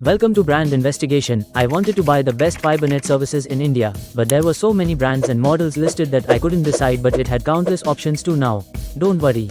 Welcome to Brand Investigation. I wanted to buy the best Fibernet services in India, but there were so many brands and models listed that I couldn't decide, but it had countless options too now. Don't worry.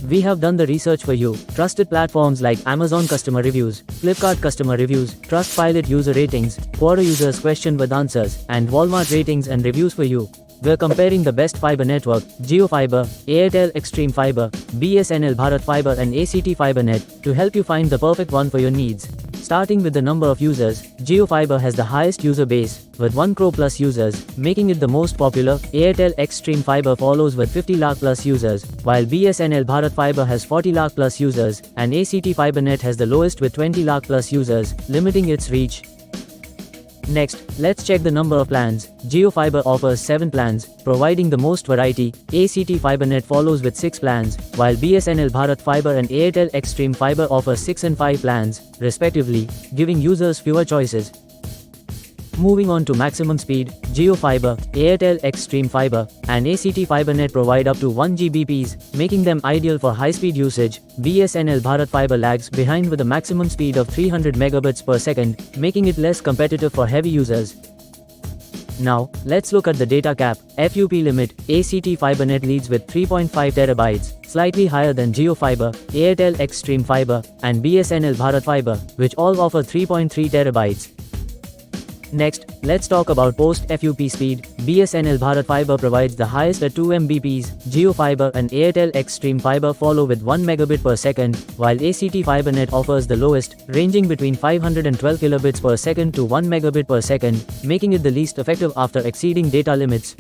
We have done the research for you. Trusted platforms like Amazon customer reviews, Flipkart customer reviews, Trustpilot user ratings, Quora users question with answers, and Walmart ratings and reviews for you. We're comparing the best fiber network, JioFiber, Airtel Xstream Fiber, BSNL Bharat Fiber and ACT Fibernet, to help you find the perfect one for your needs. Starting with the number of users, JioFiber has the highest user base, with 1 crore plus users, making it the most popular. Airtel Xstream Fiber follows with 50 lakh plus users, while BSNL Bharat Fiber has 40 lakh plus users, and ACT Fibernet has the lowest with 20 lakh plus users, limiting its reach. Next, let's check the number of plans. JioFiber offers 7 plans, providing the most variety. ACT Fibernet follows with 6 plans, while BSNL Bharat Fiber and Airtel Xstream Fiber offer 6 and 5 plans, respectively, giving users fewer choices. Moving on to maximum speed, JioFiber, Airtel Xstream Fiber, and ACT Fibernet provide up to 1 Gbps, making them ideal for high-speed usage. BSNL Bharat Fiber lags behind with a maximum speed of 300 megabits per second, making it less competitive for heavy users. Now, let's look at the data cap. FUP limit, ACT Fibernet leads with 3.5 terabytes, slightly higher than JioFiber, Airtel Xstream Fiber, and BSNL Bharat Fiber, which all offer 3.3 terabytes. Next, let's talk about post-FUP speed. BSNL Bharat Fiber provides the highest at 2 Mbps, JioFiber and Airtel Xstream Fiber follow with 1 megabit per second, while ACT Fibernet offers the lowest, ranging between 512 kilobits per second to 1 megabit per second, making it the least effective after exceeding data limits.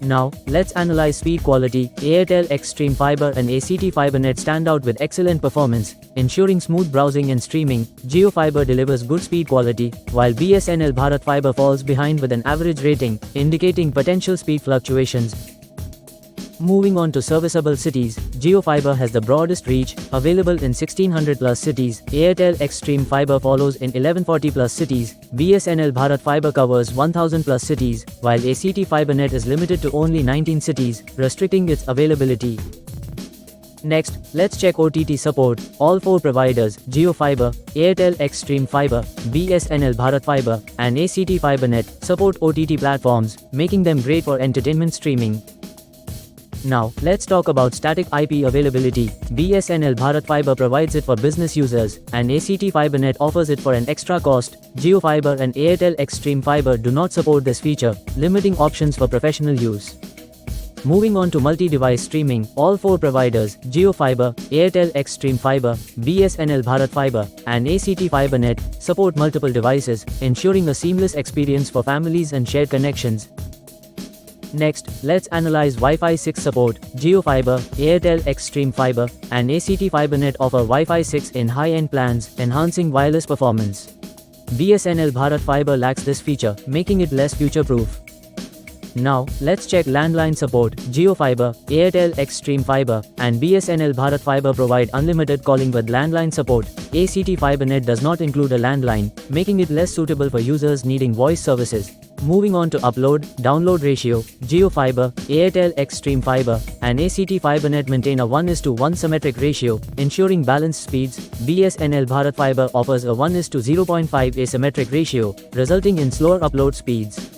Now, let's analyze speed quality. Airtel Xstream Fiber and ACT Fibernet stand out with excellent performance, ensuring smooth browsing and streaming. JioFiber delivers good speed quality, while BSNL Bharat Fiber falls behind with an average rating, indicating potential speed fluctuations. Moving on to serviceable cities, JioFiber has the broadest reach, available in 1600 plus cities. Airtel Xstream Fiber follows in 1140 plus cities. BSNL Bharat Fiber covers 1000 plus cities, while ACT Fibernet is limited to only 19 cities, restricting its availability. Next, let's check OTT support. All 4 providers, JioFiber, Airtel Xstream Fiber, BSNL Bharat Fiber, and ACT Fibernet, support OTT platforms, making them great for entertainment streaming. Now, let's talk about static IP availability. BSNL Bharat Fiber provides it for business users, and ACT Fibernet offers it for an extra cost. JioFiber and Airtel Xstream Fiber do not support this feature, limiting options for professional use. Moving on to multi-device streaming, all 4 providers, JioFiber, Airtel Xstream Fiber, BSNL Bharat Fiber, and ACT Fibernet, support multiple devices, ensuring a seamless experience for families and shared connections. Next, let's analyze Wi-Fi 6 support. JioFiber, Airtel Xstream Fiber, and ACT Fibernet offer Wi-Fi 6 in high-end plans, enhancing wireless performance. BSNL Bharat Fiber lacks this feature, making it less future-proof. Now, let's check landline support. JioFiber, Airtel Xstream Fiber, and BSNL Bharat Fiber provide unlimited calling with landline support. ACT Fibernet does not include a landline, making it less suitable for users needing voice services. Moving on to upload-download ratio, JioFiber, Airtel Xstream Fiber, and ACT Fibernet maintain a 1:1 symmetric ratio, ensuring balanced speeds. BSNL Bharat Fiber offers a 1:0.5 asymmetric ratio, resulting in slower upload speeds.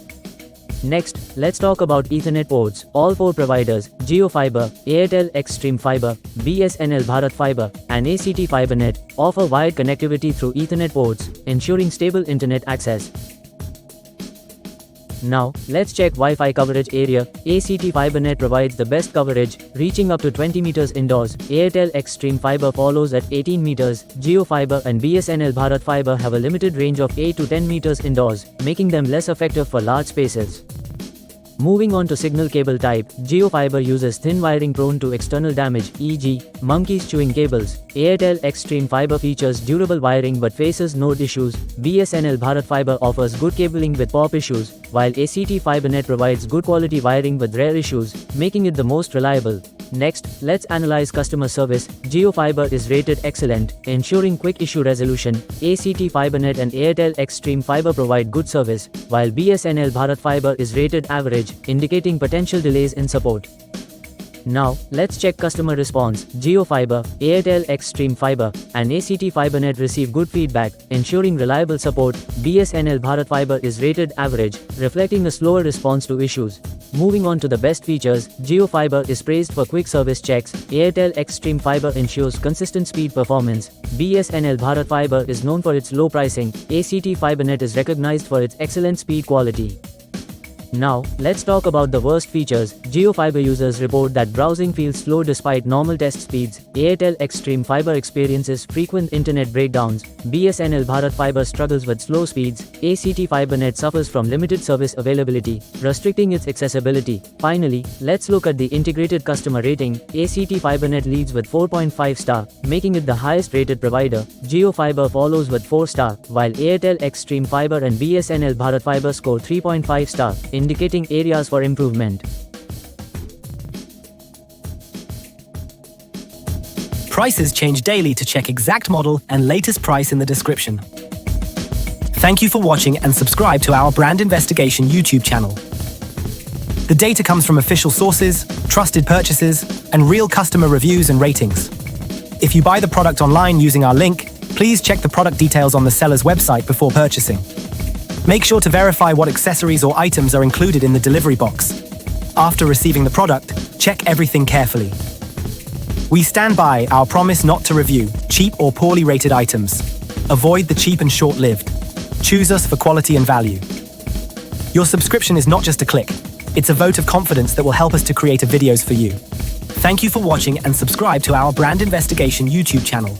Next, let's talk about Ethernet ports. All 4 providers, JioFiber, Airtel Xstream Fiber, BSNL Bharat Fiber, and ACT Fibernet, offer wired connectivity through Ethernet ports, ensuring stable internet access. Now, let's check Wi-Fi coverage area. ACT Fibernet provides the best coverage, reaching up to 20 meters indoors. Airtel Xstream Fiber follows at 18 meters. JioFiber and BSNL Bharat Fiber have a limited range of 8 to 10 meters indoors, making them less effective for large spaces. Moving on to signal cable type, JioFiber uses thin wiring prone to external damage, e.g., monkeys chewing cables. Airtel Xstream Fiber features durable wiring but faces node issues. BSNL Bharat Fiber offers good cabling with pop issues, while ACT Fibernet provides good quality wiring with rare issues, making it the most reliable. Next, let's analyze customer service. JioFiber is rated excellent, ensuring quick issue resolution. ACT Fibernet and Airtel Xstream Fiber provide good service, while BSNL Bharat Fiber is rated average, indicating potential delays in support. Now, let's check customer response. JioFiber, Airtel Xstream Fiber, and ACT Fibernet receive good feedback, ensuring reliable support. BSNL Bharat Fiber is rated average, reflecting a slower response to issues. Moving on to the best features, JioFiber is praised for quick service checks. Airtel Xstream Fiber ensures consistent speed performance. BSNL Bharat Fiber is known for its low pricing. ACT Fibernet is recognized for its excellent speed quality. Now, let's talk about the worst features. JioFiber users report that browsing feels slow despite normal test speeds. Airtel Xstream Fiber experiences frequent internet breakdowns. BSNL Bharat Fiber struggles with slow speeds. ACT Fibernet suffers from limited service availability, restricting its accessibility. Finally, let's look at the integrated customer rating. ACT Fibernet leads with 4.5 star, making it the highest rated provider. JioFiber follows with 4 star, while Airtel Xstream Fiber and BSNL Bharat Fiber score 3.5 star, indicating areas for improvement. Prices change daily. To check exact model and latest price in the description. Thank you for watching and subscribe to our Brand Investigation YouTube channel. The data comes from official sources, trusted purchases, and real customer reviews and ratings. If you buy the product online using our link, please check the product details on the seller's website before purchasing. Make sure to verify what accessories or items are included in the delivery box. After receiving the product, check everything carefully. We stand by our promise not to review cheap or poorly rated items. Avoid the cheap and short-lived. Choose us for quality and value. Your subscription is not just a click. It's a vote of confidence that will help us to create videos for you. Thank you for watching and subscribe to our Brand Investigation YouTube channel.